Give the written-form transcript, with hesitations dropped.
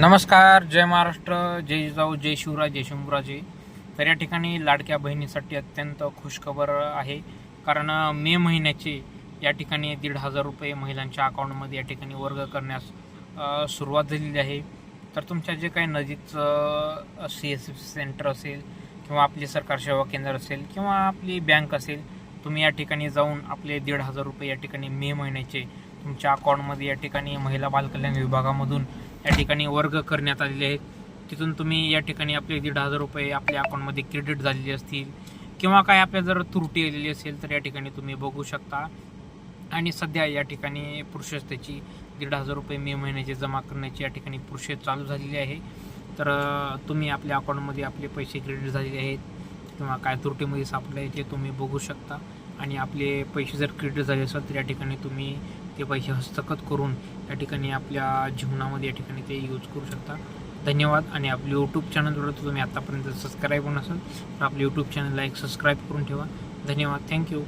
नमस्कार, जय महाराष्ट्र, जय जिजाऊ, जय शिवराय, जय शंभूराजे. तर या ठिकाणी लाडक्या बहिणीसाठी अत्यंत खुशखबर आहे. कारण मे महिन्याचे या ठिकाणी 1,500 रुपये महिलांच्या अकाउंटमध्ये या ठिकाणी वर्ग करण्यास सुरुवात झालेली आहे. तर तुमच्या जे काही नजीकचं CSC सेंटर असेल किंवा आपले सरकार सेवा केंद्र असेल किंवा आपली बँक असेल, तुम्ही या ठिकाणी जाऊन आपले 1,500 रुपये या ठिकाणी मे महिन्याचे तुमच्या अकाउंटमध्ये या ठिकाणी महिला बालकल्याण विभागामधून या ठिकाणी वर्ग करण्यात आलेले आहेत. तिथून तुम्ही या ठिकाणी आपले 1,500 रुपये आपल्या अकाउंटमध्ये क्रेडिट झालेले असतील किंवा काय आपल्या जर त्रुटी आलेली असेल तर या ठिकाणी तुम्ही बघू शकता. आणि सध्या या ठिकाणी प्रोसेस त्याची 1,500 रुपये मे महिन्याचे जमा करण्याची या ठिकाणी प्रोसेस चालू झालेली आहे. तर तुम्ही आपल्या अकाउंटमध्ये आपले पैसे क्रेडिट झालेले आहेत किंवा काय त्रुटीमध्ये सापडले ते तुम्ही बघू शकता. आणि आपले पैसे जर क्रेडिट झाले असेल तर या ठिकाणी तुम्ही ते पैसे हस्तगत करून या ठिकाणी आपल्या जीवनामध्ये या ठिकाणी ते यूज करू शकता. धन्यवाद. आणि आपले यूट्यूब चॅनलवर तुम्ही आतापर्यंत सबस्क्राईब नसेल तर आपले यूट्यूब चॅनलला एक सबस्क्राईब करून ठेवा. धन्यवाद. थँक्यू.